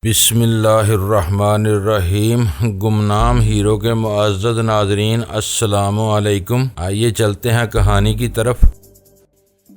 بسم اللہ الرحمن الرحیم۔ گمنام ہیرو کے معزز ناظرین، السلام علیکم۔ آئیے چلتے ہیں کہانی کی طرف۔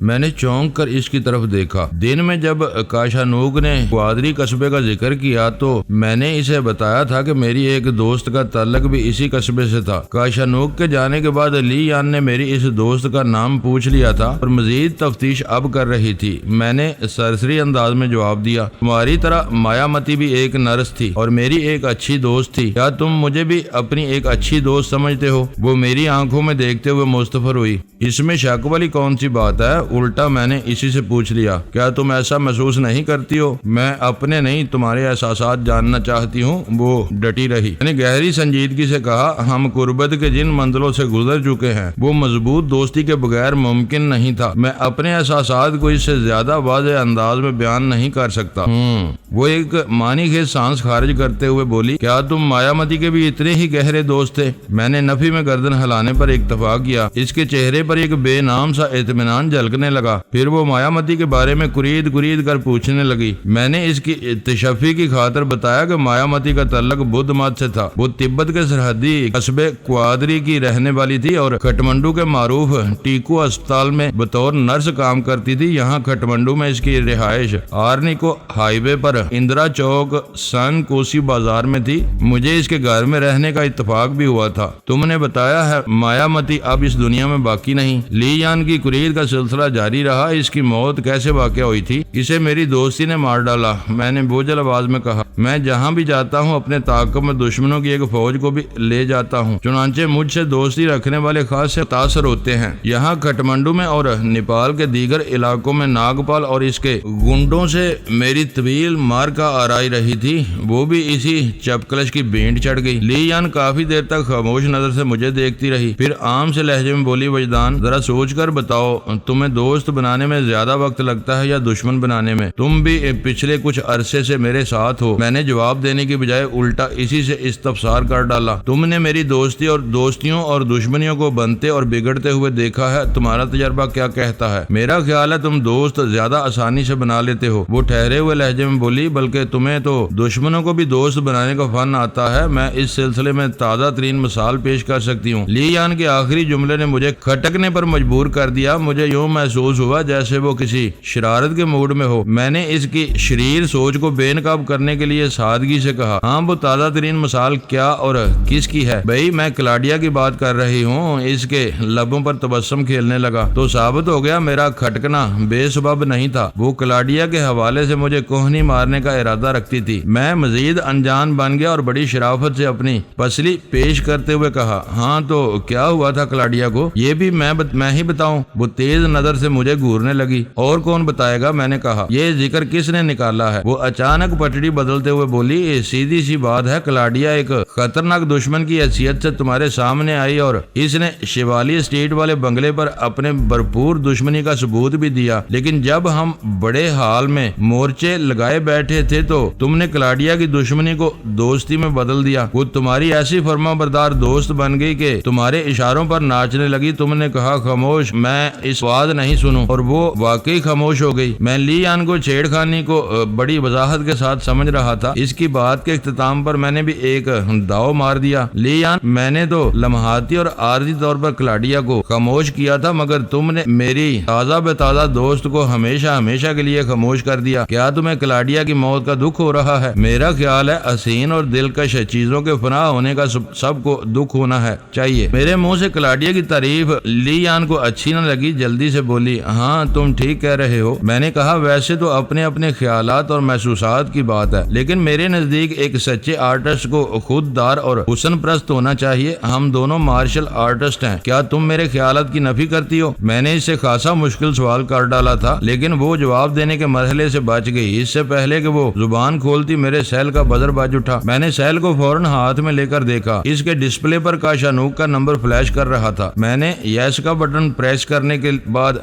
میں نے چونک کر اس کی طرف دیکھا۔ دن میں جب کاشانوگ نے کوادری قصبے کا ذکر کیا تو میں نے اسے بتایا تھا کہ میری ایک دوست کا تعلق بھی اسی قصبے سے تھا۔ کاشانوگ کے جانے کے بعد لی یان نے میری اس دوست کا نام پوچھ لیا تھا اور مزید تفتیش اب کر رہی تھی۔ میں نے سرسری انداز میں جواب دیا، تمہاری طرح مایا متی بھی ایک نرس تھی اور میری ایک اچھی دوست تھی۔ کیا تم مجھے بھی اپنی ایک اچھی دوست سمجھتے ہو؟ وہ میری آنکھوں میں دیکھتے ہوئے مستفر ہوئی۔ اس میں شک والی کون سی بات ہے؟ الٹا میں نے اسی سے پوچھ لیا، کیا تم ایسا محسوس نہیں کرتی ہو؟ میں اپنے نہیں تمہارے احساسات جاننا چاہتی ہوں۔ وہ ڈٹی رہی۔ میں نے گہری سنجیدگی سے کہا، ہم قربت کے جن منزلوں سے گزر چکے ہیں وہ مضبوط دوستی کے بغیر ممکن نہیں تھا۔ میں اپنے احساسات کو اس سے زیادہ واضح انداز میں بیان نہیں کر سکتا۔ وہ ایک معنی خیز سانس خارج کرتے ہوئے بولی، کیا تم مایا متی کے بھی اتنے ہی گہرے دوست تھے؟ میں نے نفی میں گردن ہلانے پر اکتفا کیا۔ اس کے چہرے پر ایک بے نام سا اطمینان جھلکنے لگا۔ پھر وہ مایا متی کے بارے میں کرید کر پوچھنے لگی۔ میں نے اس کی تشفی کی خاطر بتایا کہ مایا متی کا تعلق بدھ مت سے تھا۔ وہ تبت کے سرحدی قصبے کوادری کی رہنے والی تھی اور کھٹمنڈو کے معروف ٹیکو اسپتال میں بطور نرس کام کرتی تھی۔ یہاں کھٹمنڈو میں اس کی رہائش آرنیکو ہائی وے پر اندرا چوک سن کوسی بازار میں تھی۔ مجھے اس کے گھر میں رہنے کا اتفاق بھی ہوا تھا۔ تم نے بتایا ہے مایا متی اب اس دنیا میں باقی نہیں۔ لی یان کی کرید کا سلسلہ جاری رہا۔ اس کی موت کیسے واقع ہوئی تھی؟ اسے میری دوستی نے مار ڈالا، میں نے بوجھل آواز میں کہا۔ میں جہاں بھی جاتا ہوں اپنے تعاقب میں دشمنوں کی ایک فوج کو بھی لے جاتا ہوں، چنانچہ مجھ سے دوستی رکھنے والے خاص سے متاثر ہوتے ہیں۔ یہاں کھٹمنڈو میں اور نیپال کے دیگر علاقوں میں ناگپال اور اس کے گنڈوں سے میری طویل مار کا آرائی رہی تھی۔ وہ بھی اسی چپکلش کی بینٹ چڑھ گئی۔ لی یان کافی دیر تک خاموش نظر سے مجھے دیکھتی رہی، پھر عام سے لہجے میں بولی، وجدان، ذرا سوچ کر بتاؤ، تمہیں دوست بنانے میں زیادہ وقت لگتا ہے یا دشمن بنانے میں؟ تم بھی پچھلے کچھ عرصے سے میرے ساتھ ہو۔ میں نے جواب دینے کی بجائے الٹا اسی سے استفسار کر ڈالا۔ تم نے میری دوستی اور دوستیوں اور دشمنیوں کو بنتے اور بگڑتے ہوئے دیکھا ہے، تمہارا تجربہ کیا کہتا ہے؟ میرا خیال ہے تم دوست زیادہ آسانی سے بنا لیتے ہو۔ وہ ٹھہرے ہوئے لہجے میں بولی، بلکہ تمہیں تو دشمنوں کو بھی دوست بنانے کا فن آتا ہے۔ میں اس سلسلے میں تازہ ترین مثال پیش کر سکتی ہوں۔ لی یان کے آخری جملے نے مجھے کھٹکنے پر مجبور کر دیا۔ مجھے یوں محسوس ہوا جیسے وہ کسی شرارت کے موڈ میں ہو۔ میں نے اس کی شریر سوچ کو بے نقاب کرنے کے لیے سادگی سے کہا، ہاں وہ تازہ ترین مثال کیا اور کس کی ہے؟ بھئی میں کلاڈیا کی بات کر رہی ہوں۔ اس کے لبوں پر تبسم کھیلنے لگا۔ تو ثابت ہو گیا میرا کھٹکنا بے سبب نہیں تھا۔ وہ کلاڈیا کے حوالے سے مجھے کوہنی مارنے کا ارادہ رکھتی تھی۔ میں مزید انجان بن گیا اور بڑی شرافت سے اپنی پسلی پیش کرتے ہوئے کہا، ہاں تو کیا ہوا تھا کلاڈیا کو؟ یہ بھی میں ہی بتاؤں؟ وہ تیز نظر سے مجھے گھورنے لگی۔ اور کون بتائے گا؟ میں نے کہا۔ یہ ذکر کس نے نکالا ہے؟ وہ اچانک پٹڑی بدلتے ہوئے بولی، سیدھی سی بات ہے، کلاڈیا ایک خطرناک دشمن کی حیثیت سے تمہارے سامنے آئی اور اس نے شیوالی اسٹریٹ والے بنگلے پر اپنے بھرپور دشمنی کا ثبوت بھی دیا۔ لیکن جب ہم بڑے حال میں مورچے لگائے بیٹھے تھے تو تم نے کلاڈیا کی دشمنی کو دوستی میں بدل دیا۔ وہ تمہاری ایسی فرما بردار دوست بن گئی کہ تمہارے اشاروں پر ناچنے لگی۔ تم نے کہا، خاموش، میں اس بات نہیں سنوں، اور وہ واقعی خاموش ہو گئی۔ میں لی یان کو چھیڑ خانی کو بڑی وضاحت کے ساتھ سمجھ رہا تھا۔ اس کی بات کے اختتام پر میں نے بھی ایک داؤ مار دیا، لی یان، میں نے تو لمحاتی اور عارضی طور پر کلاڈیا کو خاموش کیا تھا، مگر تم نے میری تازہ بے تازہ دوست کو ہمیشہ کے لیے خاموش کر دیا۔ کیا تمہیں کلاڈیا کی موت کا دکھ ہو رہا ہے؟ میرا خیال ہے حسین اور دلکش چیزوں کے فنا ہونے کا سب کو دکھ ہونا ہے چاہیے۔ میرے منہ سے کلاڈیا کی تعریف لی یان کو اچھی نہ لگی، جلدی سے بولی، ہاں تم ٹھیک کہہ رہے ہو۔ میں نے کہا، ویسے تو اپنے خیالات اور محسوسات کی بات ہے، لیکن میرے نزدیک ایک سچے آرٹسٹ کو خوددار اور حسن پرست ہونا چاہیے۔ ہم دونوں مارشل آرٹسٹ ہیں، کیا تم میرے خیالات کی نفی کرتی ہو؟ میں نے اس سے خاصا مشکل سوال کر ڈالا تھا، لیکن وہ جواب دینے کے مرحلے سے بچ گئی۔ اس سے پہلے کہ وہ زبان کھولتی میرے سیل کا بزر بج اٹھا۔ میں نے سیل کو فوراً ہاتھ میں لے کر دیکھا۔ اس کے ڈسپلے پر کاشانوگ کا نمبر فلیش کر رہا تھا۔ میں نے یس کا بٹن پریس کرنے کے بعد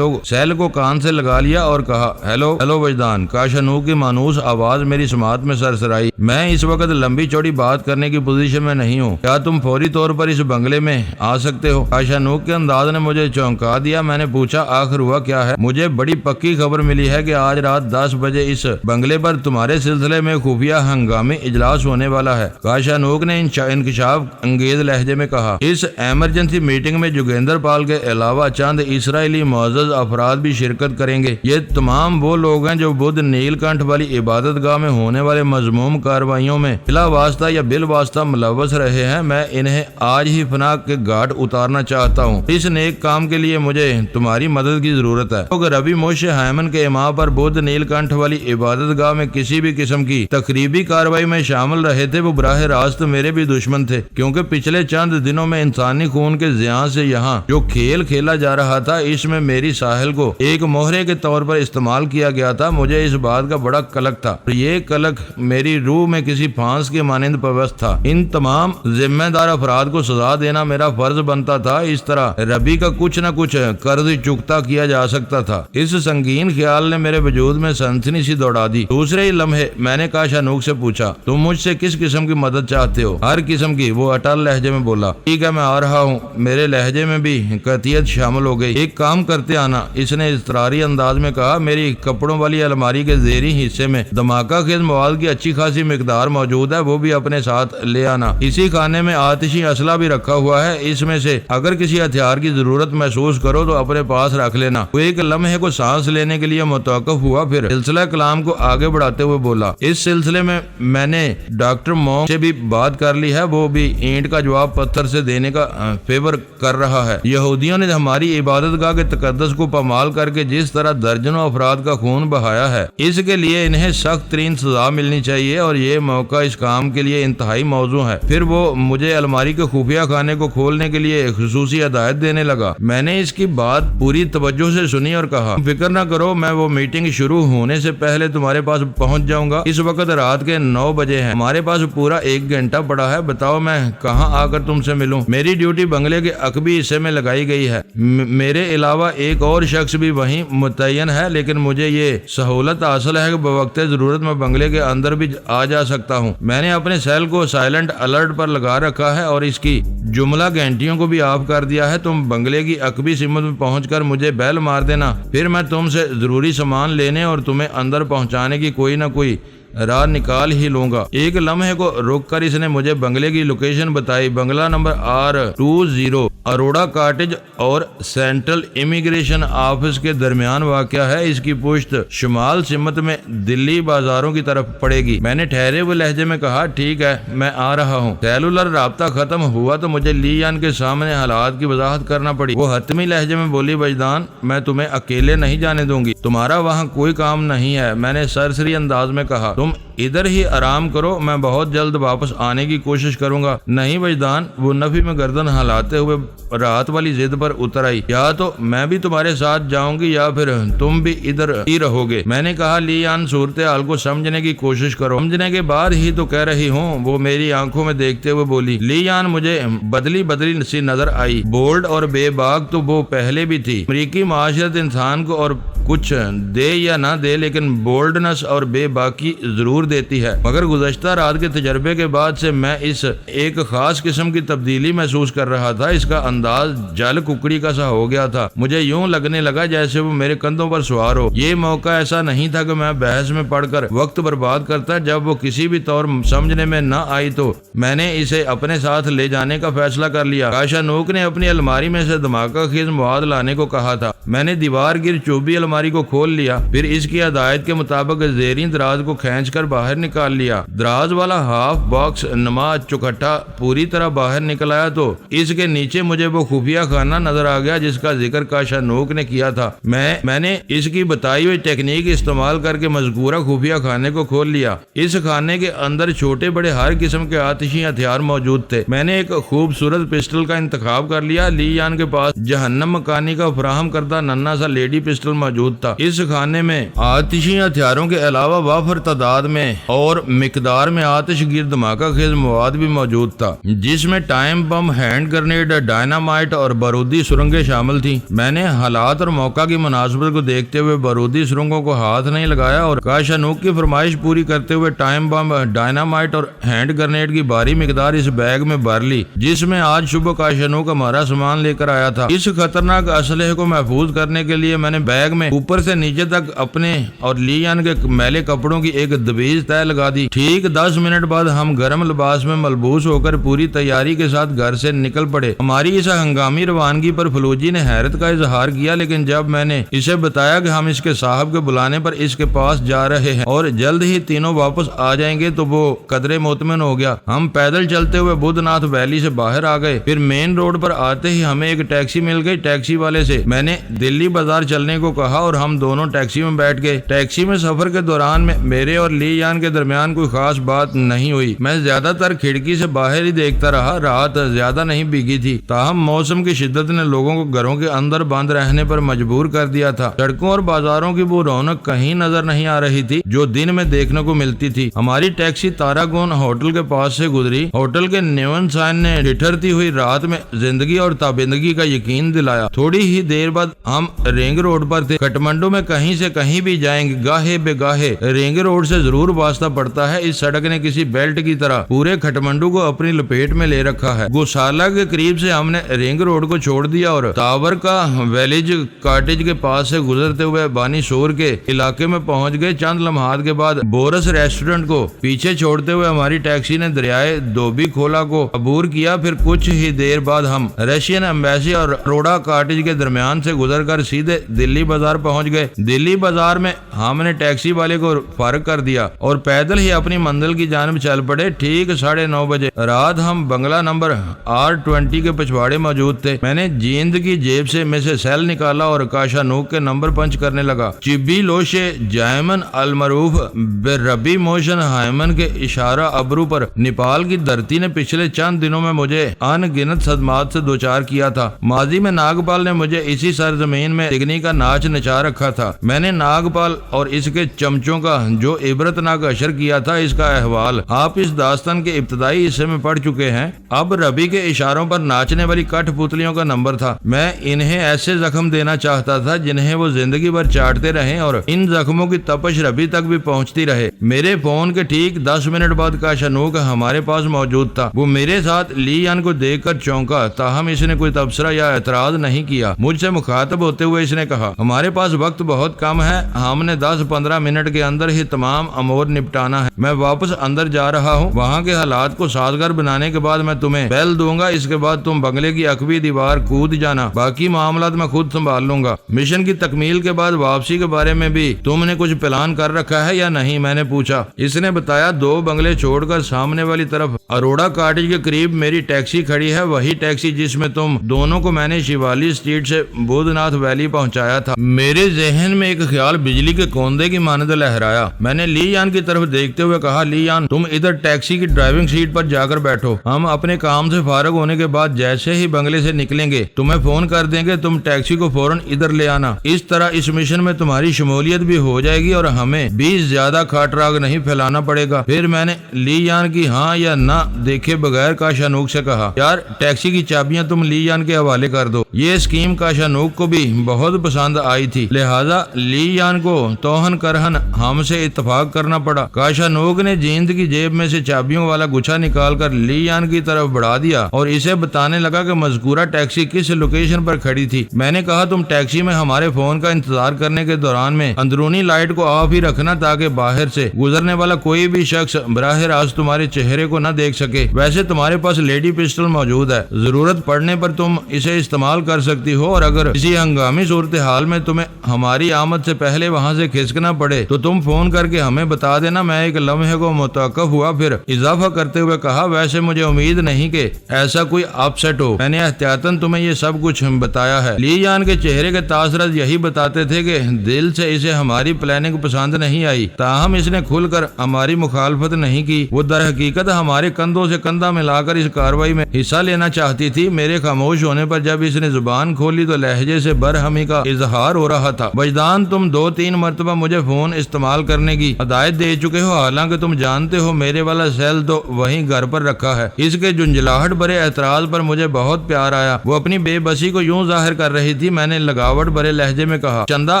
سیل کو کان سے لگا لیا اور کہا ہیلو وجدان۔ کاشانوک کی مانوس آواز میری سماعت میں سرسرائی۔ میں اس وقت لمبی چوڑی بات کرنے کی پوزیشن میں نہیں ہوں، کیا تم فوری طور پر اس بنگلے میں آ سکتے ہو؟ کاشانوک کے انداز نے مجھے چونکا دیا۔ میں نے پوچھا آخر ہوا کیا ہے؟ مجھے بڑی پکی خبر ملی ہے کہ آج رات 10 بجے اس بنگلے پر تمہارے سلسلے میں خفیہ ہنگامی اجلاس ہونے والا ہے، کاشانوک نے انکشاف انگیز لہجے میں کہا۔ اس ایمرجنسی میٹنگ میں جوگیندر پال کے علاوہ چند اسرائیلی معزز افراد بھی شرکت کریں گے۔ یہ تمام وہ لوگ ہیں جو بدھ نیل کنٹھ والی عبادت گاہ میں ہونے والے مذموم کارروائیوں میں بلا واسطہ یا بالواسطہ ملوث رہے ہیں۔ میں انہیں آج ہی فنا کے گھاٹ اتارنا چاہتا ہوں۔ اس نیک کام کے لیے مجھے تمہاری مدد کی ضرورت ہے۔ لوگ ربی موش ہیمن کے اماں پر بدھ نیل کنٹھ والی عبادت گاہ میں کسی بھی قسم کی تقریبی کارروائی میں شامل رہے تھے، وہ براہ راست میرے بھی دشمن تھے، کیونکہ پچھلے چند دنوں میں انسانی خون کے زیاں سے یہاں جو کھیل کھیلا جا رہا تھا، اس میں میری ساحل کو ایک مہرے کے طور پر استعمال کیا گیا تھا۔ مجھے اس بات کا بڑا قلق تھا، یہ قلق میری روح میں کسی پھانس کے مانند پیوست تھا۔ ان تمام ذمہ دار افراد کو سزا دینا میرا فرض بنتا تھا، اس طرح ربی کا کچھ نہ کچھ قرض چکتا کیا جا سکتا تھا۔ اس سنگین خیال نے میرے وجود میں سنسنی سی دوڑا دی۔ دوسرے ہی لمحے میں نے کاشانوک سے پوچھا تم مجھ سے کس قسم کی مدد چاہتے ہو؟ ہر قسم کی، وہ اٹل لہجے میں بولا۔ ٹھیک ہے، میں آ رہا ہوں۔ میرے لہجے میں بھی قطعیت شامل ہو گئی۔ ایک کام کرتے آنا، اس نے اضطراری انداز میں کہا۔ میری کپڑوں والی الماری کے زیریں حصے میں دھماکہ خیز مواد کی اچھی خاصی مقدار موجود ہے، وہ بھی اپنے ساتھ لے آنا۔ اسی خانے میں آتشی اسلحہ بھی رکھا ہوا ہے، اس میں سے اگر کسی ہتھیار کی ضرورت محسوس کرو تو اپنے پاس رکھ لینا۔ وہ ایک لمحے کو سانس لینے کے لیے متوقف ہوا، پھر سلسلہ کلام کو آگے بڑھاتے ہوئے بولا۔ اس سلسلے میں نے ڈاکٹر مونگ سے بھی بات کر لی ہے، وہ بھی اینٹ کا جواب پتھر سے دینے کا فیور کر رہا ہے۔ یہودیوں نے ہماری عبادت گاہ کے تقدس کو پامال کر کے جس طرح درجنوں افراد کا خون بہایا ہے، اس کے لیے انہیں سخت ترین سزا ملنی چاہیے، اور یہ موقع اس کام کے لیے انتہائی موزوں ہے۔ پھر وہ مجھے الماری کے خفیہ خانے کو کھولنے کے لیے خصوصی ہدایت دینے لگا۔ میں نے اس کی بات پوری توجہ سے سنی اور کہا فکر نہ کرو، میں وہ میٹنگ شروع ہونے سے پہلے تمہارے پاس پہنچ جاؤں گا۔ اس وقت رات کے 9 بجے ہیں، ہمارے پاس پورا 1 گھنٹہ پڑا ہے۔ بتاؤ میں کہاں آ کر تم سے ملوں؟ میری ڈیوٹی بنگلے کے عقبی حصے میں لگائی گئی ہے، میرے علاوہ ایک اور شخص بھی وہیں متعین ہے، لیکن مجھے یہ سہولت حاصل ہے کہ بوقت ضرورت میں بنگلے کے اندر بھی آ جا سکتا ہوں۔ میں نے اپنے سیل کو سائلنٹ الرٹ پر لگا رکھا ہے اور اس کی جملہ گھنٹیوں کو بھی آف کر دیا ہے۔ تم بنگلے کی عقبی سمت میں پہنچ کر مجھے بیل مار دینا، پھر میں تم سے ضروری سامان لینے اور تمہیں اندر پہنچانے کی کوئی نہ کوئی راہ نکال ہی لوں گا۔ ایک لمحے کو رک کر اس نے مجھے بنگلے کی لوکیشن بتائی۔ بنگلہ نمبر R20 اروڑا کاٹیج اور سینٹرل امیگریشن آفس کے درمیان واقع ہے۔ اس کی پشت شمال سمت میں دلی بازاروں کی طرف پڑے گی۔ میں نے ٹھہرے ہوئے لہجے میں کہا ٹھیک ہے، میں آ رہا ہوں۔ سیلولر رابطہ ختم ہوا تو مجھے لی یان کے سامنے حالات کی وضاحت کرنا پڑی۔ وہ حتمی لہجے میں بولی وجدان، میں تمہیں اکیلے نہیں جانے دوں گی، تمہارا وہاں کوئی کام نہیں ہے۔ میں نے سرسری انداز میں کہا تم ادھر ہی آرام کرو، میں بہت جلد واپس آنے کی کوشش کروں گا۔ نہیں وجدان، وہ نفی میں گردن ہلاتے ہوئے رات والی ضد پر اتر آئی۔ یا تو میں بھی تمہارے ساتھ جاؤں گی یا پھر تم بھی ادھر ہی رہو گے۔ میں نے کہا لی یان، صورتحال کو سمجھنے کی کوشش کرو، سمجھنے کے بعد ہی تو کہہ رہی ہوں۔ وہ میری آنکھوں میں دیکھتے ہوئے بولی۔ لی یان مجھے بدلی سی نظر آئی، بولڈ اور بے باک تو وہ پہلے بھی تھی۔ امریکی معاشرت انسان کو اور کچھ دے یا نہ دے، لیکن بولڈنس اور بے باکی ضرور دیتی ہے، مگر گزشتہ رات کے تجربے کے بعد سے میں اس ایک خاص قسم کی تبدیلی محسوس کر رہا تھا۔ اس کا انداز جل ککڑی کا سا ہو گیا تھا، مجھے یوں لگنے لگا جیسے وہ میرے کندھوں پر سوار ہو۔ یہ موقع ایسا نہیں تھا کہ میں بحث میں پڑھ کر وقت برباد کرتا، جب وہ کسی بھی طور سمجھنے میں نہ آئی تو میں نے اسے اپنے ساتھ لے جانے کا فیصلہ کر لیا۔ کاشانوک نے اپنی الماری میں سے دھماکہ خیز مواد لانے کو کہا تھا۔ میں نے دیوار گر چوبی الماری کو کھول لیا، پھر اس کی ہدایت کے مطابق زیریں دراز کو کھینچ کر باہر نکال لیا۔ دراز والا ہاف باکس نما چوکھٹا پوری طرح باہر نکل آیا تو اس کے نیچے مجھے وہ خفیہ خانہ نظر آ گیا جس کا ذکر کاشانوک نے کیا تھا۔ میں نے اس کی بتائی ہوئی ٹیکنیک استعمال کر کے مذکورہ خفیہ خانے کو کھول لیا۔ اس خانے کے اندر چھوٹے بڑے ہر قسم کے آتشی ہتھیار موجود تھے۔ میں نے ایک خوبصورت پسٹل کا انتخاب کر لیا۔ لی یان کے پاس جہنم مکانی کا فراہم کردہ ننھا سا لیڈی پسٹل موجود تھا۔ اس خانے میں آتشی ہتھیاروں کے علاوہ وافر تعداد تعداد میں اور مقدار میں آتش گیر دھماکہ خیز مواد بھی موجود تھا، جس میں ٹائم بم، ہینڈ گرنیڈ، ڈائنامائٹ اور بارودی سرنگیں شامل تھیں۔ میں نے حالات اور موقع کی مناسبت کو دیکھتے ہوئے بارودی سرنگوں کو ہاتھ نہیں لگایا اور کاشانوک کی فرمائش پوری کرتے ہوئے ٹائم بم، ڈائنامائٹ اور ہینڈ گرنیڈ کی بھاری مقدار اس بیگ میں بھر لی جس میں آج صبح کاشانوک ہمارا سامان لے کر آیا تھا۔ اس خطرناک اسلحے کو محفوظ کرنے کے لیے میں نے بیگ میں اوپر سے نیچے تک اپنے اور لی یان کے میلے کپڑوں کی ایک دبیج طے لگا دی۔ ٹھیک 10 منٹ بعد ہم گرم لباس میں ملبوس ہو کر پوری تیاری کے ساتھ گھر سے نکل پڑے۔ ہماری اس ہنگامی روانگی پر فلوجی نے حیرت کا اظہار کیا، لیکن جب میں نے اسے بتایا کہ ہم اس کے صاحب کے بلانے پر اس کے پاس جا رہے ہیں اور جلد ہی تینوں واپس آ جائیں گے تو وہ قدرے مطمئن ہو گیا۔ ہم پیدل چلتے ہوئے بدھ ناتھ ویلی سے باہر آ گئے۔ پھر مین روڈ پر آتے ہی ہمیں ایک ٹیکسی مل گئی۔ ٹیکسی والے سے میں نے دلی بازار چلنے کو کہا اور ہم دونوں ٹیکسی میں بیٹھ گئے۔ ٹیکسی میں سفر کے دوران میں میرے اور لی یان کے درمیان کوئی خاص بات نہیں ہوئی۔ میں زیادہ تر کھڑکی سے باہر ہی دیکھتا رہا۔ رات زیادہ نہیں بھیگی تھی، تاہم موسم کی شدت نے لوگوں کو گھروں کے اندر بند رہنے پر مجبور کر دیا تھا۔ سڑکوں اور بازاروں کی وہ رونق کہیں نظر نہیں آ رہی تھی جو دن میں دیکھنے کو ملتی تھی۔ ہماری ٹیکسی تاراگون ہوٹل کے پاس سے گزری۔ ہوٹل کے نیون سائن نے ٹھٹھرتی ہوئی رات میں زندگی اور تابندگی کا یقین دلایا۔ تھوڑی ہی دیر بعد ہم رنگ روڈ پر تھے۔ کٹمنڈو میں کہیں سے کہیں بھی جائیں گے، گاہے بے گاہے رنگ روڈ سے ضرور واسطہ پڑتا ہے۔ اس سڑک نے کسی بیلٹ کی طرح پورے کھٹمنڈو کو اپنی لپیٹ میں لے رکھا ہے۔ گوشالہ کے قریب سے ہم نے رنگ روڈ کو چھوڑ دیا اور ٹاور کا ویلیج کاٹیج کے پاس سے گزرتے ہوئے بانی شور کے علاقے میں پہنچ گئے۔ چند لمحات کے بعد بورس ریسٹورنٹ کو پیچھے چھوڑتے ہوئے ہماری ٹیکسی نے دریائے دوبی کھولا کو عبور کیا۔ پھر کچھ ہی دیر بعد ہم رشین ایمبیسی اور روڈا کاٹیج کے درمیان سے گزر کر سیدھے دلی بازار پہنچ گئے۔ دلی بازار میں ہم نے ٹیکسی والے کو فارغ کر دیا اور پیدل ہی اپنی منزل کی جانب چل پڑے۔ ٹھیک 9:30 بجے رات ہم بنگلہ نمبر R20 کے پچھواڑے موجود تھے۔ میں نے جیند کی جیب سے سیل نکالا اور کاشانوک کے نمبر پنچ کرنے لگا۔ چبی لوشے جائمن المعروف بربی موشن ہائمن کے اشارہ ابرو پر نیپال کی دھرتی نے پچھلے چند دنوں میں مجھے ان گنت صدمات سے دوچار کیا تھا۔ ماضی میں ناگپال نے مجھے اسی سرزمین میں دگنی کا ناچ نچا رکھا تھا۔ میں نے ناگپال اور اس کے چمچوں کا جو عبرت ناک اشر کیا تھا، اس کا احوال آپ اس داستان کے ابتدائی حصے میں پڑھ چکے ہیں۔ اب ربی کے اشاروں پر ناچنے والی کٹ پتلیوں کا نمبر تھا۔ میں انہیں ایسے زخم دینا چاہتا تھا جنہیں وہ زندگی بھر چاٹتے رہیں اور ان زخموں کی تپش ربی تک بھی پہنچتی رہے۔ میرے فون کے ٹھیک 10 منٹ بعد کاشانوک ہمارے پاس موجود تھا۔ وہ میرے ساتھ لی یان کو دیکھ کر چونکا، تاہم اس نے کوئی تبصرہ یا اعتراض نہیں کیا۔ مجھ سے مخاطب ہوتے ہوئے اس نے کہا، ہمارے پاس وقت بہت کم ہے، ہم نے 10-15 منٹ کے اندر ہی تمام امور نپٹانا ہے۔ میں واپس اندر جا رہا ہوں، وہاں کے حالات کو سازگار بنانے کے بعد میں تمہیں بیل دوں گا۔ اس کے بعد تم بنگلے کی عقبی دیوار کود جانا، باقی معاملات میں خود سنبھال لوں گا۔ مشن کی تکمیل کے بعد واپسی کے بارے میں بھی تم نے کچھ پلان کر رکھا ہے یا نہیں؟ میں نے پوچھا۔ اس نے بتایا، 2 بنگلے چھوڑ کر سامنے والی طرف اروڑا کاٹیج کے قریب میری ٹیکسی کھڑی ہے، وہی ٹیکسی جس میں تم دونوں کو میں نے شیوالی اسٹریٹ سے بدھ ناتھ ویلی پہنچایا تھا۔ میرے ذہن میں ایک خیال بجلی کے کوندے کی مانند لہرایا۔ میں نے لی یان کی طرف دیکھتے ہوئے کہا، لی یان، تم ادھر ٹیکسی کی ڈرائیونگ سیٹ پر جا کر بیٹھو۔ ہم اپنے کام سے فارغ ہونے کے بعد جیسے ہی بنگلے سے نکلیں گے تمہیں فون کر دیں گے، تم ٹیکسی کو فوراً ادھر لے آنا۔ اس طرح اس مشن میں تمہاری شمولیت بھی ہو جائے گی اور ہمیں بھی زیادہ کھاٹراگ نہیں پھیلانا پڑے گا۔ پھر میں نے لی یان کی ہاں یا نہ دیکھے بغیر کاشانوک سے کہا، یار ٹیکسی کی چابیاں تم لی یان کے حوالے کر دو۔ یہ اسکیم کاشانوک کو بھی بہت پسند آئی تھی، لہذا لی یان کو توہن کرہن ہم سے اتفاق کرنا پڑا۔ کاشانوک نے جیند کی جیب میں سے چابیوں والا گچھا نکال کر لی یان کی طرف بڑھا دیا اور اسے بتانے لگا کہ مذکورہ ٹیکسی کس لوکیشن پر کھڑی تھی۔ میں نے کہا، تم ٹیکسی میں ہمارے فون کا انتظار کرنے کے دوران میں اندرونی لائٹ کو آف ہی رکھنا تاکہ باہر سے گزرنے والا کوئی بھی شخص براہ راست تمہارے چہرے کو نہ دیکھ سکے۔ ویسے تمہارے پاس لیڈی پسٹل موجود ہے، ضرورت پڑنے پر تم اسے استعمال کر سکتی ہو، اور اگر کسی ہنگامی صورتحال میں تمہیں ہماری آمد سے پہلے وہاں سے کھسکنا پڑے تو تم فون کر کے ہمیں بتا دینا۔ میں ایک لمحے کو متوقف ہوا، پھر اضافہ کرتے ہوئے کہا، ویسے مجھے امید نہیں کہ ایسا کوئی اپ سیٹ ہو، میں نے احتیاطاً تمہیں یہ سب کچھ بتایا ہے۔ لی یان کے چہرے کے تاثرات یہی بتاتے تھے کہ دل سے اسے ہماری پلاننگ پسند نہیں آئی، تاہم اس نے کھل کر ہماری مخالفت نہیں کی۔ وہ در حقیقت ہمارے کندھوں سے کندھا ملا کر اس کارروائی میں حصہ لینا چاہتی تھی۔ میرے خاموش ہونے پر جب اس نے زبان کھولی تو لہجے سے برہمی کا اظہار ہو رہا تھا۔ وجدان، تم 2-3 مرتبہ مجھے فون استعمال کرنے کی ہدایت دے چکے ہو، حالانکہ تم جانتے ہو میرے والا سیل تو وہیں گھر پر رکھا ہے۔ اس کے جھنجھلاہٹ بھرے اعتراض پر مجھے بہت پیار آیا۔ وہ اپنی بے بسی کو یوں ظاہر کر رہی تھی۔ میں نے لگاوٹ بھرے لہجے میں کہا، چندہ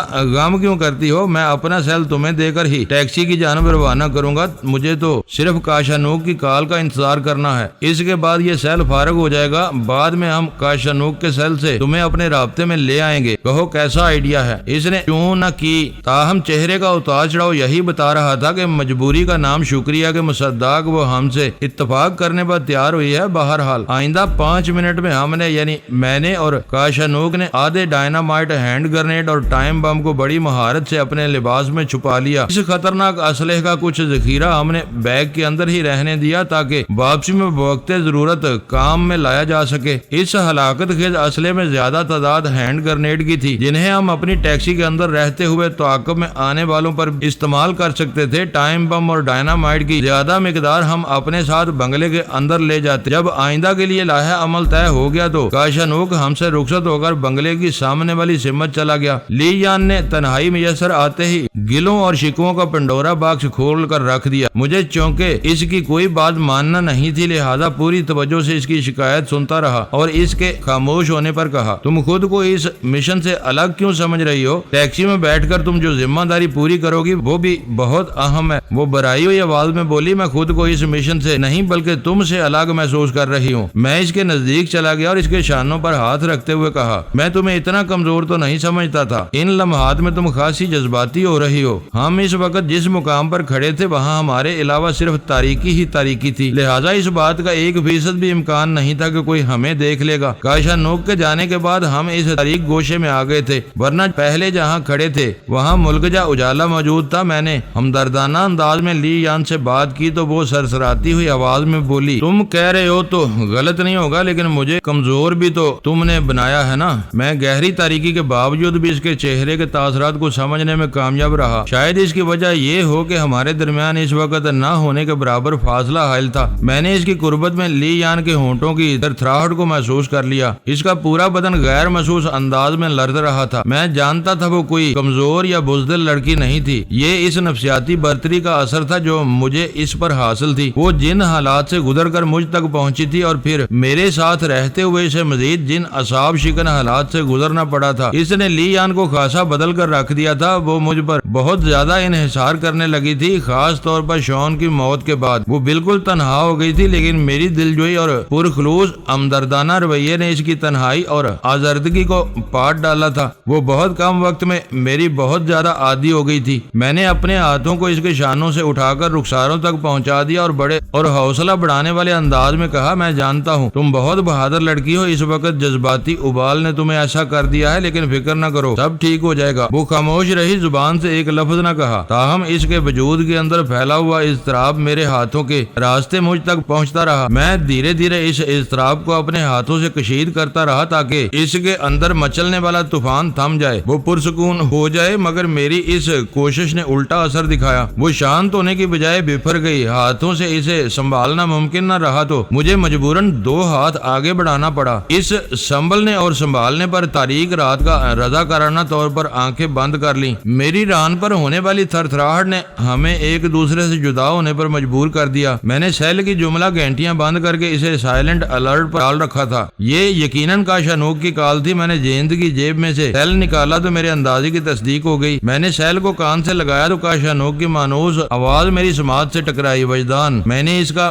غم کیوں کرتی ہو؟ میں اپنا سیل تمہیں دے کر ہی ٹیکسی کی جانب روانہ کروں گا۔ مجھے تو صرف کاشانوک کی کال کا انتظار کرنا ہے، اس کے بعد یہ سیل فارغ ہو جائے گا۔ بعد میں ہم کاشانوک کے سیل سے تمہیں اپنے رابطے میں لے آئیں گے۔ کہو کیسا آئیڈیا ہے؟ اس نے کیوں نہ کی، تاہم چہرے کا اتار چڑھاؤ یہی بتا رہا تھا کہ مجبوری کا نام شکریہ کے مصداق وہ ہم سے اتفاق کرنے پر تیار ہوئی ہے۔ بہرحال آئندہ 5 منٹ میں ہم نے یعنی میں نے اور کاشانوک نے آدھے ڈائنامائٹ، ہینڈ گرنیڈ اور ٹائم بم کو بڑی مہارت سے اپنے لباس میں چھپا لیا۔ اس خطرناک اسلحے کا کچھ ذخیرہ ہم نے بیگ کے اندر ہی رہنے دیا تاکہ واپسی میں بوقت ضرورت کام میں لایا جا سکے۔ اس ہلاکت خیز اسلحے میں زیادہ تعداد ہینڈ گرنیڈ کی تھی، جنہیں ہم اپنی ٹیکسی کے اندر رہتے ہوئے تعاقب میں آنے والوں پر استعمال کر سکتے تھے۔ ٹائم بم اور ڈائنامائٹ کی زیادہ مقدار ہم اپنے ساتھ بنگلے کے اندر لے جاتے۔ جب آئندہ کے لیے لاہے عمل طے ہو گیا تو کاشانوک ہم سے رخصت ہو کر بنگلے کی سامنے والی سمت چلا گیا۔ لی یان نے تنہائی میسر آتے ہی گلوں اور شکووں کا پنڈورا باکس کھول کر رکھ دیا۔ مجھے چونکہ اس کی کوئی بات ماننا نہیں تھی، لہذا پوری توجہ سے اس کی شکایت سنتا رہا اور اس کے خاموش ہونے پر کہا، تم خود کو اس مشن سے الگ کیوں سمجھ رہی ہو؟ ٹیکسی میں بیٹھ کر تم جو ذمہ داری پوری کرو گی وہ بھی بہت اہم ہے۔ وہ برائی ہوئی آواز میں بولی، میں خود کو اس مشن سے نہیں بلکہ تم سے الگ محسوس کر رہی ہوں۔ میں اس کے نزدیک چلا گیا اور اس کے شانوں پر ہاتھ رکھتے ہوئے کہا، میں تمہیں اتنا کمزور تو نہیں سمجھتا تھا۔ ان لمحات میں تم خاصی جذباتی ہو رہی ہو۔ ہم اس وقت جس مقام پر کھڑے تھے وہاں ہمارے علاوہ صرف تاریکی ہی تاریکی تھی، لہٰذا اس بات کا 1% بھی امکان نہیں تھا کہ کوئی ہمیں دیکھ لے گا۔ کاشانوک کے جانے کے بعد ہم اس تاریک گوشے میں آ گئے تھے، ورنہ پہلے جہاں کھڑے تھے وہاں ملک اجالا موجود تھا۔ میں نے ہمدردانہ انداز میں لی یان سے بات کی تو وہ سرسراتی ہوئی آواز میں بولی، تم کہہ رہے ہو تو غلط نہیں ہوگا، لیکن مجھے کمزور بھی تو تم نے بنایا ہے نا۔ میں گہری تاریکی کے باوجود بھی اس کے چہرے کے تاثرات کو سمجھنے میں کامیاب رہا۔ شاید اس کی وجہ یہ ہو کہ ہمارے درمیان اس وقت نہ ہونے کے برابر فاصلہ حائل تھا۔ میں نے اس کی قربت میں لی یان کے ہونٹوں کی تھرتھراہٹ کو محسوس کر لیا۔ اس کا پورا بدن غیر محسوس انداز میں لرز رہا تھا۔ میں جانتا تھا وہ کوئی کمزور یا بزدل لڑکی نہیں تھی، یہ اس نفسیاتی برتری کا اثر تھا جو مجھے اس پر حاصل تھی۔ وہ جن حالات سے گزر کر مجھ تک پہنچی تھی اور پھر میرے ساتھ رہتے ہوئے اسے مزید جن اعصاب شکن حالات سے گزرنا پڑا تھا، اس نے لی یان کو خاصا بدل کر رکھ دیا تھا۔ وہ مجھ پر بہت زیادہ انحصار کرنے لگی تھی، خاص طور پر شون کی موت کے بعد۔ وہ بالکل تنہا ہو گئی تھی، لیکن میری دلجوئی اور پرخلوص ہمدردانہ رویے نے اس کی تنہائی اور آزردگی کو پاٹ ڈالا تھا۔ وہ بہت کم وقت میں میری بہت زیادہ عادی ہو گئی تھی۔ میں نے اپنے ہاتھوں کو اس کے شانوں سے اٹھا کر رخساروں تک پہنچا دیا اور بڑے اور حوصلہ بڑھانے والے انداز میں کہا، میں جانتا ہوں تم بہت بہادر لڑکی ہو، اس وقت جذباتی ابال نے تمہیں ایسا کر دیا ہے، لیکن فکر نہ کرو، سب ٹھیک ہو جائے گا۔ وہ خاموش رہی، زبان سے ایک لفظ نہ کہا، تاہم اس کے وجود کے اندر پھیلا ہوا اضطراب میرے ہاتھوں کے راستے مجھ تک پہنچتا رہا۔ میں دھیرے دھیرے اس اضطراب کو اپنے ہاتھوں سے کشید کرتا رہا تاکہ اس کے اندر مچلنے والا طوفان تھم جائے، وہ پرسکون ہو جائے، مگر میری اس کوشش نے الٹا اثر دکھایا۔ وہ شانت ہونے کی بجائے بفر گئی۔ ہاتھوں سے اسے سنبھالنا ممکن نہ رہا تو مجھے مجبوراً 2 ہاتھ آگے بڑھانا پڑا۔ اس سنبھلنے اور سنبھالنے پر تاریک رات کا رضاکارانہ طور پر آنکھیں بند کر لیں۔ میری ران پر ہونے والی تھرتھراہٹ نے ہمیں ایک دوسرے سے جدا ہونے پر مجبور کر دیا۔ میں نے سیل کی جملہ گھنٹیاں بند کر کے اسے سائلنٹ الرٹ پر ڈال رکھا تھا۔ یہ یقیناً کاشانوک کی کال تھی۔ میں نے جیند کی جیب میں سے سیل نکالا تو میرے اندازے کی تصدیق ہو گئی۔ میں نے سیل کو کان سے لگایا تو کاشانوک کی مانوس آواز میری سماعت سے ٹکرائی، وجدان، میں نے اس کا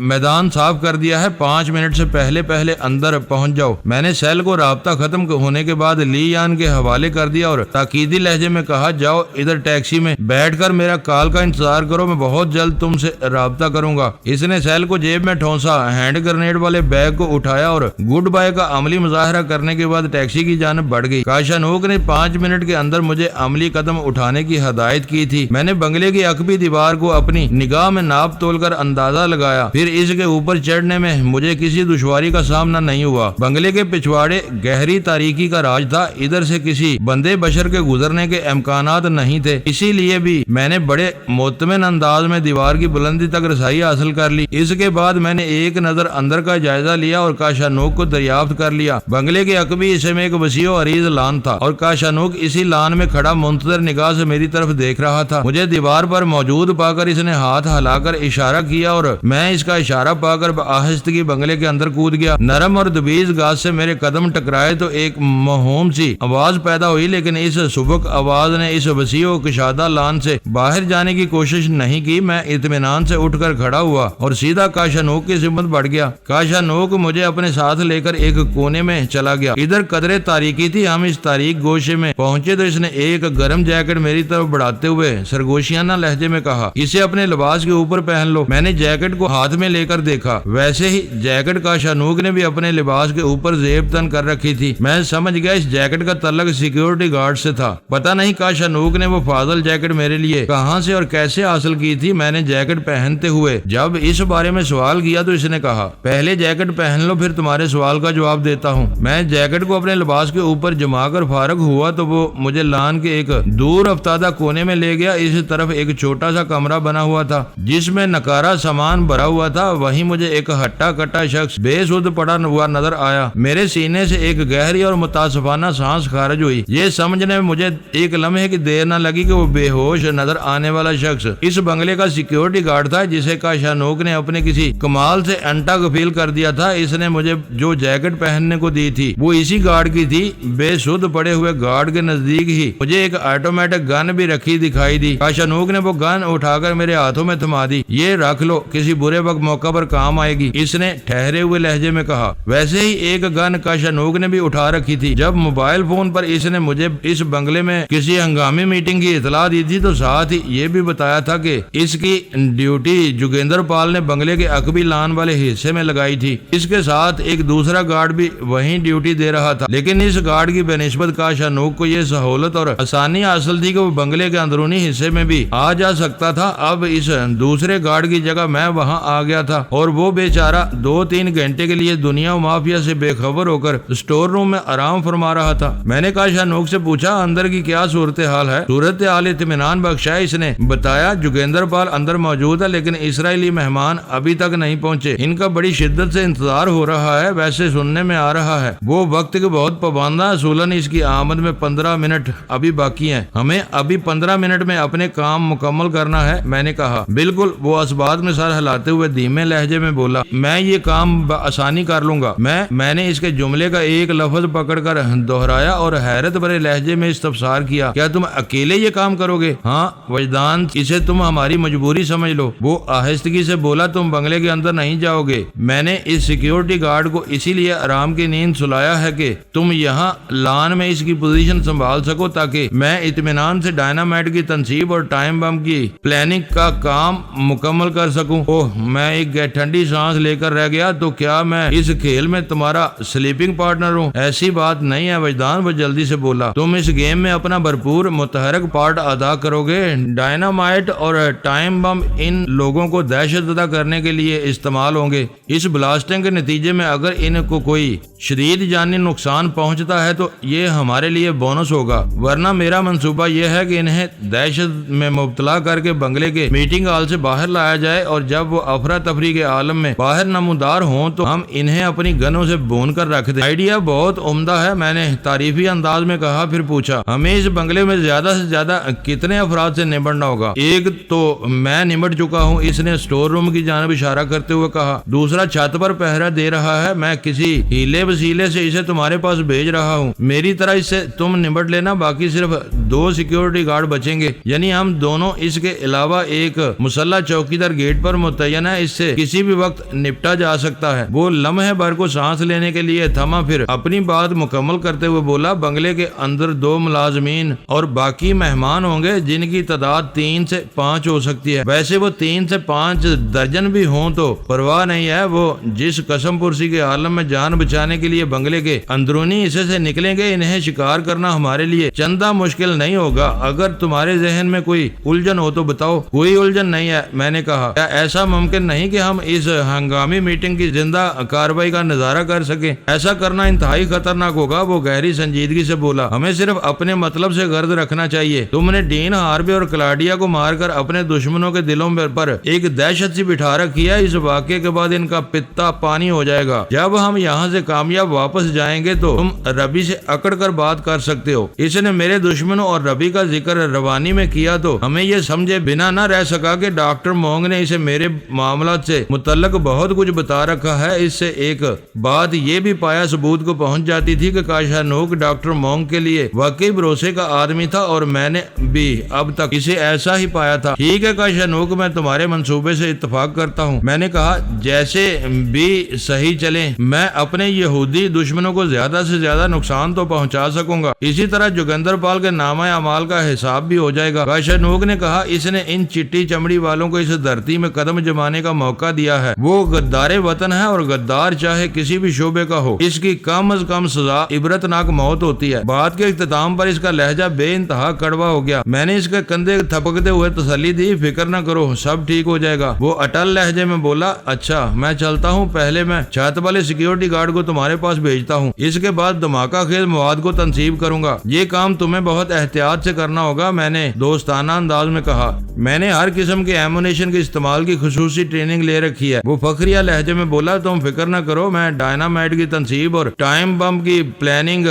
میدان صاف کر دیا ہے، 5 منٹ سے پہلے اندر پہنچ جاؤ۔ میں نے سیل کو رابطہ ختم ہونے کے بعد لی یان کے حوالے کر دیا اور تاکیدی لہجے میں کہا، جاؤ ادھر ٹیکسی میں بیٹھ کر میرا کال کا انتظار کرو، میں بہت جلد تم سے رابطہ کروں گا۔ اس نے سیل کو جیب میں ٹھونسا، ہینڈ گرنیڈ والے بیگ کو اٹھایا اور گڈ بائے کا عملی مظاہرہ کرنے کے بعد ٹیکسی کی جانب بڑھ گئی۔ کاشانوک نے 5 منٹ کے اندر مجھے عملی قدم اٹھانے کی ہدایت کی تھی۔ میں نے بنگلے کی عقبی دیوار کو اپنی نگاہ میں ناپ تول کر اندازہ لگایا، پھر اس کے اوپر چڑھنے میں مجھے کسی دشواری کا سامنا نہیں ہوا۔ بنگلے کے پچھواڑے گہری تاریکی کا راج تھا، ادھر سے کسی بندے بشر کے گزرنے کے امکانات نہیں تھے، اسی لیے بھی میں نے بڑے مطمئن انداز میں دیوار کی بلندی تک رسائی حاصل کر لی۔ اس کے بعد میں نے ایک نظر اندر کا جائزہ لیا اور کاشانوک کو دریافت کر لیا۔ بنگلے کے عقبی حصے میں ایک وسیع و عریض لان تھا اور کاشانوک اسی لان میں کھڑا منتظر نگاہ سے میری طرف دیکھ رہا تھا۔ مجھے دیوار پر موجود پا کر اس نے ہاتھ ہلا کر اشارہ کیا اور میں اس کا اشارہ پا کر آہستگی بنگلے کے اندر کود گیا۔ نرم اور دبیز گھاس سے میرے قدم ٹکرائے تو ایک مہوم سی آواز پیدا ہوئی، لیکن اس سبک آواز نے اس وسیع و کشادہ لان سے باہر جانے کی کوشش نہیں کی۔ میں اطمینان سے اٹھ کر کھڑا ہوا اور سیدھا کاشانوک کی سمت بڑھ گیا۔ کاشانوک مجھے اپنے ساتھ لے کر ایک کونے میں چلا گیا۔ ادھر قدرے تاریکی تھی۔ ہم اس تاریک گوشے میں پہنچے تو اس نے ایک گرم جیکٹ میری طرف بڑھاتے ہوئے سرگوشیانہ لہجے میں کہا، اسے اپنے لباس کے اوپر پہن لو۔ میں نے جیکٹ کو ہاتھ میں لے کر دیکھا، ویسے ہی جیکٹ کاشانوک نے بھی اپنے لباس کے اوپر زیب تن کر رکھی تھی۔ میں سمجھ گیا اس جیکٹ کا تعلق سیکیورٹی گارڈ سے تھا۔ پتہ نہیں کاشانوک نے وہ فاضل جیکٹ میرے لیے کہاں سے اور کیسے حاصل کی تھی۔ میں نے جیکٹ پہنتے ہوئے جب اس بارے میں سوال کیا تو اس نے کہا، پہلے جیکٹ پہن لو پھر تمہارے سوال کا جواب دیتا ہوں۔ میں جیکٹ کو اپنے لباس کے اوپر جما کر فارغ ہوا تو وہ مجھے لان کے ایک دور افتادہ کونے میں لے گیا۔ اس طرف ایک چھوٹا سا کمرہ بنا ہوا تھا جس میں نکارا سامان بھرا ہوا تھا۔ وہیں مجھے ایک ہٹا کٹا شخص بے سود پڑا ہوا نظر آیا۔ میرے سینے سے ایک گہری اور متاسفانہ سانس خارج ہوئی۔ یہ سمجھنے میں مجھے ایک لمحے کی دیر نہ لگی کہ وہ بے ہوش نظر آنے والا شخص اس بنگلے کا سیکیورٹی گارڈ تھا جسے کاشانوک نے اپنے کسی کمال سے انٹا غفیل کر دیا تھا۔ اس نے مجھے جو جیکٹ پہننے کو دی تھی وہ اسی گارڈ کی تھی۔ بے سود پڑے ہوئے گارڈ کے نزدیک ہی مجھے ایک آٹومیٹک گن بھی رکھی دکھائی دی۔ کاشانوک نے وہ گن اٹھا کر میرے ہاتھوں میں تھما دی۔ یہ رکھ لو، کسی برے وقت موقع پر کام آئے گی، اس نے ٹھہرے ہوئے لہجے میں کہا۔ ویسے ہی ایک گن کاشانوک نے بھی اٹھا رکھی تھی۔ جب موبائل فون پر اس نے مجھے اس بنگلے میں کسی ہنگامی میٹنگ کی اطلاع دی تھی تو ساتھ ہی یہ بھی بتایا تھا کہ اس کی ڈیوٹی جوگیندر پال نے بنگلے کے عقبی لان والے حصے میں لگائی تھی۔ اس کے ساتھ ایک دوسرا گارڈ بھی وہیں ڈیوٹی دے رہا تھا، لیکن اس گارڈ کی بنسبت کاشانوک کو یہ سہولت اور آسانی حاصل تھی کہ وہ بنگلے کے اندرونی حصے میں بھی آ جا سکتا تھا۔ اب اس دوسرے گارڈ کی جگہ میں وہاں آ گیا تھا اور وہ بیچارہ 2-3 گھنٹے کے لیے دنیا و مافیا سے بے خبر ہو کر اسٹور روم میں آرام فرما رہا تھا۔ میں نے کاشانوک سے پوچھا، اندر کی کیا صورتحال ہے؟ صورتحال اطمینان بخشا، اس نے بتایا۔ جوگیندر پال اندر موجود ہے لیکن اسرائیلی مہمان ابھی تک نہیں پہنچے۔ ان کا بڑی شدت سے انتظار ہو رہا ہے۔ ویسے سننے میں آ رہا ہے وہ وقت کے بہت پابند ہے، اصولاً اس کی آمد میں 15 منٹ ابھی باقی ہیں۔ ہمیں ابھی 15 منٹ میں اپنے کام مکمل کرنا ہے۔ میں نے کہا، بالکل۔ وہ اس بات میں سر ہلاتے ہوئے دھیمے لہجے میں بولا، میں یہ کام بآسانی کر لوں گا۔ میں نے اس کے جملے کا ایک لفظ پکڑ کر دہرایا اور حیرت بھرے لہجے میں استفسار کیا، کیا تم اکیلے یہ کام کرو گے؟ ہاں وجدان، اسے تم ہماری مجبوری سمجھ لو۔ وہ آہستگی سے بولا، تم بنگلے کے اندر نہیں جاؤ گے۔ میں نے اس سیکیورٹی گارڈ کو اسی لیے آرام کی نیند سلایا ہے کہ تم یہاں لان میں اس کی پوزیشن سنبھال سکو تاکہ میں اطمینان سے ڈائنامائٹ کی تنصیب اور ٹائم بم کی پلاننگ کا کام مکمل کر سکوں۔ اوہ، میں ایک ٹھنڈی سانس لے کر رہ گیا، تو کیا میں اس کھیل میں تمہارا سلیپنگ پارٹنر ہوں؟ ایسی بات نہیں ہے وجدان، وہ جلدی سے بولا۔ تم اس گیم میں اپنا بھرپور متحرک پارٹ ادا کرو گے۔ ڈائنامائٹ اور ٹائم بم ان لوگوں کو دہشت زدہ کرنے کے لیے استعمال ہوں گے۔ اس بلاسٹنگ کے نتیجے میں اگر ان کو کوئی شدید جانی نقصان پہنچتا ہے تو یہ ہمارے لیے بونس ہوگا، ورنہ میرا منصوبہ یہ ہے کہ انہیں دہشت میں مبتلا کر کے بنگلے کے میٹنگ ہال سے باہر لایا جائے اور جب وہ افراتفری کے عالم میں باہر نمودار ہوں تو ہم انہیں اپنی گنوں سے بون کر رکھ دیں۔ آئیڈیا بہت عمدہ ہے، میں نے تعریفی انداز میں کہا۔ پھر پوچھا، ہمیں اس بنگلے میں زیادہ سے زیادہ کتنے افراد سے نمٹنا ہوگا؟ ایک تو میں نمٹ چکا ہوں، اس نے اسٹور روم کی جانب اشارہ کرتے ہوئے کہا۔ دوسرا چھت پر پہرا دے رہا ہے، میں کسی ہیلے وسیلے سے اسے تمہارے پاس بھیج رہا ہوں۔ میری طرح اس سے تم نمٹ لینا، باقی صرف 2 سیکیورٹی گارڈ بچیں گے، یعنی ہم دونوں۔ اس کے علاوہ ایک مسلح چوکیدار گیٹ پر متعین ہے، اس سے کسی بھی وقت نپٹا جا سکتا ہے۔ وہ لمحے بھر کو سانس لینے کے لیے تھما، پھر اپنی بات مکمل کرتے ہوئے بولا، بنگلے کے اندر 2 ملازمین اور باقی مہمان ہوں گے جن کی تعداد 3 سے 5 ہو سکتی ہے۔ ویسے وہ 3 سے 5 درجن بھی ہوں تو پرواہ نہیں ہے۔ وہ جس قسم پرسی کے عالم میں جان بچانے کے لیے بنگلے کے اندرونی حصے سے نکلیں گے، انہیں شکار کرنا ہمارے لیے چندہ مشکل نہیں ہوگا۔ اگر تمہارے ذہن میں کوئی الجھن ہو تو بتاؤ۔ کوئی الجھن نہیں ہے، میں نے کہا۔ کیا ایسا ممکن نہیں کہ ہم اس ہنگامی میٹنگ کی زندہ کارروائی کا نظارہ کر سکیں؟ ایسا کرنا انتہائی خطرناک ہوگا، وہ گہری سنجیدگی سے بولا۔ ہمیں صرف اپنے مطلب سے غرض رکھنا چاہیے۔ تم نے ڈین ہاربے اور کلاڈیا کو مار کر اپنے دشمنوں کے دلوں پر ایک دہشت سی بٹھا رکھی ہے۔ اس واقعے کے بعد ان کا پتا پانی ہو جائے گا۔ جب ہم یہاں سے کامیاب واپس جائیں گے تو تم ربی سے اکڑ کر بات کر سکتے ہو۔ اس نے میرے دشمنوں اور ربی کا ذکر روانی میں کیا تو ہمیں یہ سمجھے بنا نہ رہ سکا کہ ڈاکٹر مونگ نے اسے میرے معاملات سے متعلق بہت کچھ بتا رکھا ہے۔ اس سے ایک بات یہ بھی پایا ثبوت کو پہنچ جاتی تھی کہ کاشانوک ڈاکٹر مونگ کے لیے واقعی بھروسے کا آدمی تھا، اور میں نے بھی اب تک اسے ایسا ہی پایا تھا۔ ٹھیک ہے کاشانوک، میں تمہارے منصوبے سے اتفاق کرتا ہوں، میں نے کہا، جیسے بھی صحیح چلے، میں اپنے یہودی دشمنوں کو زیادہ سے زیادہ نقصان تو پہنچا سکوں گا، اسی طرح جوگندر پال کے نامہ اعمال کا حساب بھی ہو جائے گا۔ کاشانوک نے کہا، اس نے ان چٹی چمڑی والوں کو اس دھرتی میں قدم جمانے کا موقع دیا ہے، وہ غدار وطن ہے، اور غدار چاہے کسی بھی شعبے کا ہو، اس کی کم از کم سزا عبرتناک موت ہوتی ہے۔ بات کے اختتام پر اس کا لہجہ بے انتہا کڑوا ہو گیا۔ میں نے اس کے کندھے تھپکتے ہوئے تسلی دی، فکر نہ کرو، سب ٹھیک ہو جائے گا۔ وہ اٹل لہجے میں بولا، اچھا میں چلتا ہوں، پہلے میں چھت والے سیکیورٹی گارڈ کو تمہارے پاس بھیجتا ہوں، اس کے بعد دھماکہ خیز مواد کو تنصیب کروں گا، یہ کام تمہیں بہت احتیاط سے کرنا ہوگا، میں نے دوستانہ انداز میں کہا۔ میں نے ہر قسم کے ایمونیشن کے استعمال کی خصوصی ٹریننگ لے رکھی ہے۔ وہ فخریہ لہجے میں بولا، تم فکر نہ کرو، میں ڈائنامائٹ کی تنصیب اور ٹائم بم کی پلاننگ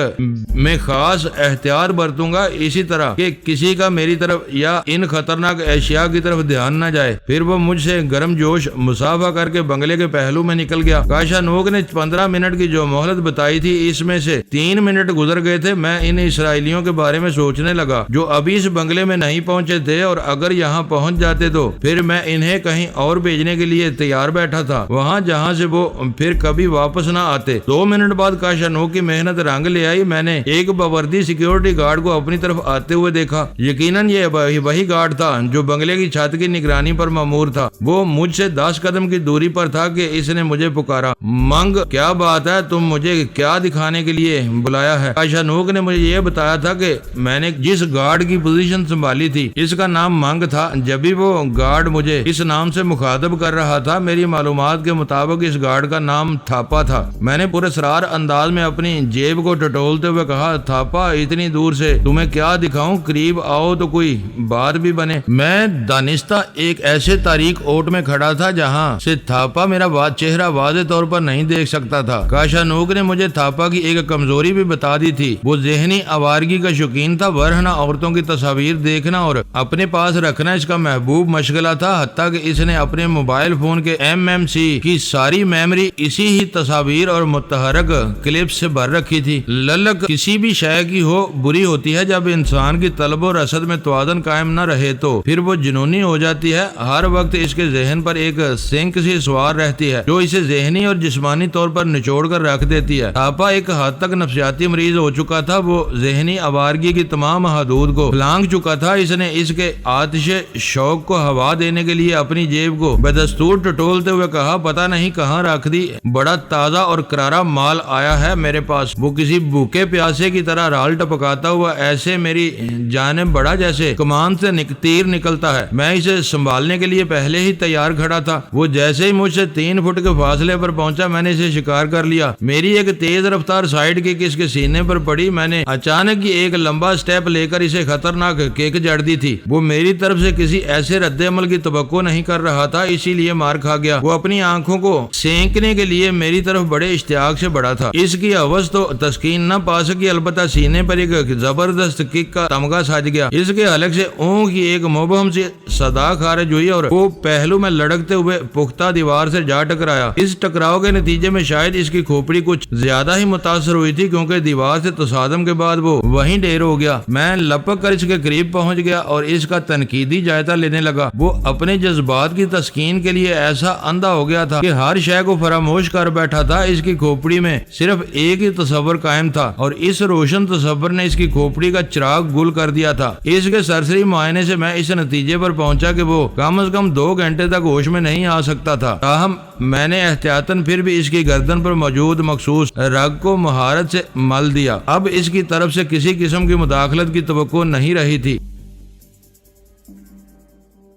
میں خاص احتیاط برتوں گا، اسی طرح کہ کسی کا میری طرف یا ان خطرناک اشیاء کی طرف دھیان نہ جائے۔ پھر وہ مجھ سے گرم جوش مصافحہ کر کے بنگلے کے پہلو میں نکل گیا۔ کاشانوک نے 15 منٹ کی جو مہلت بتائی تھی، اس میں سے 3 منٹ گزر گئے تھے۔ میں ان اسرائیلیوں کے بارے میں سوچنے لگا جو ابھی اس بنگلے میں نہیں پہنچے تھے، اور اگر یہاں پہنچ جاتے تو پھر میں انہیں کہیں اور بھیجنے کے لیے تیار بیٹھا تھا، وہاں جہاں سے وہ پھر کبھی واپس نہ آتے۔ 2 منٹ بعد کاشانوک کی محنت رنگ لے آئی۔ میں نے ایک باوردی سیکیورٹی گارڈ کو اپنی طرف آتے ہوئے دیکھا، یقیناً یہ وہی گارڈ تھا جو بنگلے کی چھت کی نگرانی پر مامور تھا۔ وہ مجھ سے 10 قدم کی دوری پر تھا کہ اس نے مجھے پکارا، منگ، کیا بات ہے، تم مجھے کیا دکھانے کے لیے بلایا ہے؟ کاشانوک نے مجھے یہ بتایا تھا کہ میں نے جس گارڈ کی پوزیشن سنبھالی تھی، اس کا نام منگ تھا۔ جب بھی وہ گارڈ مجھے اس نام سے مخاطب کر رہا تھا، میری معلومات کے مطابق اس گارڈ کا نام تھاپا تھا۔ میں نے پراسرار انداز میں اپنی جیب کو ٹٹولتے ہوئے کہا، تھاپا، اتنی دور سے تمہیں کیا دکھاؤں، قریب آؤ تو کوئی بات بھی بنے۔ میں دانستہ ایک ایسے تاریک اوٹ میں کھڑا تھا جہاں سے تھاپا میرا چہرہ واضح طور پر نہیں دیکھ سکتا تھا۔ کاشانوک نے مجھے تھاپا کی ایک کمزوری بھی بتا دی تھی، وہ ذہنی آوارگی کا شوقین تھا، ورنہ عورتوں کی تصاویر دیکھنا اور اپنے پاس رکھنا اس کا محبوب مشغلہ تھا، حتیٰ کہ اس نے اپنے موبائل فون کے MMC کی ساری میموری اسی ہی تصاویر اور متحرک کلپس سے بھر رکھی تھی۔ للک کسی بھی شے کی ہو بری ہوتی ہے، جب انسان کی طلب و رسد میں توازن قائم نہ رہے تو پھر وہ جنونی ہو جاتی ہے۔ ہر وقت اس کے ذہن پر ایک سنک سی سوار رہتی ہے جو اسے ذہنی اور جسمانی طور پر نچوڑ کر رکھ دیتی ہے۔ تھاپا ایک حد تک نفسیاتی مریض ہو چکا تھا، وہ ذہنی آوارگی کی تمام حدود کو پھلانگ چکا تھا۔ اس نے اس کے آتش شوق کو ہوا دینے کے لیے اپنی جیب کو بدستور ٹٹولتے ہوئے کہا، پتہ نہیں کہاں رکھ دی، بڑا تازہ اور کرارا مال آیا ہے میرے پاس۔ وہ کسی بھوکے پیاسے کی طرح رال ٹپکاتا ہوا ایسے میری جانب بڑا جیسے کمان سے تیر نکلتا ہے۔ میں اسے سنبھالنے کے لیے پہلے ہی تیار کھڑا تھا۔ وہ جیسے ہی مجھ سے 3 فٹ کے فاصلے پر پہنچا، میں نے اسے شکار کر لیا۔ میری ایک تیز رفتار سائیڈ کک اس کے سینے پر پڑی۔ میں نے اچانک ہی ایک لمبا سٹیپ لے کر اسے خطرناک کک جڑ دی تھی۔ وہ میری طرف سے کسی ایسے رد عمل کی توقع نہیں کر رہا تھا، اسی لیے مار کھا گیا۔ وہ اپنی آنکھوں کو سینکنے کے لیے میری طرف بڑے اشتیاق سے بڑھا تھا۔ اس کی ہوس تو تسکین نہ پا سکی، البتہ سینے پر ایک زبردست کک کا تمغہ سج گیا۔ اس کے حلق سے اون کی ایک مبہم سی صدا خارج ہوئی اور وہ پہلو میں لڑکتے ہوئے پختہ دیوار سے جا ٹکرایا۔ اس ٹکراؤ کے نتیجے میں شاید اس کی کھوپڑی کچھ زیادہ ہی متاثر ہوئی تھی، کیونکہ دیوار سے تصادم کے بعد وہ وہیں ڈھیر ہو گیا۔ میں لپک کر اس کے قریب پہنچ گیا اور اس کا تنقیدی جائزہ لینے لگا۔ وہ اپنے جذبات کی تسکین کے لیے ایسا اندھا ہو گیا تھا کہ ہر شے کو فراموش کر بیٹھا تھا۔ اس کی کھوپڑی میں صرف ایک ہی تصور قائم تھا، اور اس روشن تصور نے اس کی کھوپڑی کا چراغ گل کر دیا تھا۔ اس کے سرسری معائنے سے میں اس نتیجے پر پہنچا کہ وہ کم از کم 2 گھنٹے تک ہوش میں نہیں آ سکتا تھا۔ تاہم میں نے احتیاطاً پھر بھی اس کی گردن پر موجود مخصوص رگ کو مہارت سے مل دیا۔ اب اس کی طرف سے کسی قسم کی مداخلت کی توقع نہیں رہی تھی۔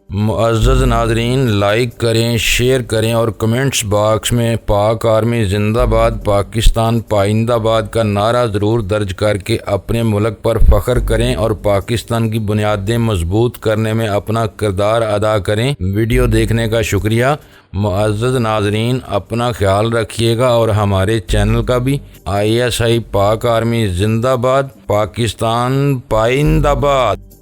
معزز ناظرین، لائک کریں، شیئر کریں اور کمنٹس باکس میں پاک آرمی زندہ باد، پاکستان پائندہ باد کا نعرہ ضرور درج کر کے اپنے ملک پر فخر کریں اور پاکستان کی بنیادیں مضبوط کرنے میں اپنا کردار ادا کریں۔ ویڈیو دیکھنے کا شکریہ۔ معزز ناظرین، اپنا خیال رکھیے گا اور ہمارے چینل کا بھی۔ ISI پاک آرمی زندہ باد، پاکستان پائندہ باد۔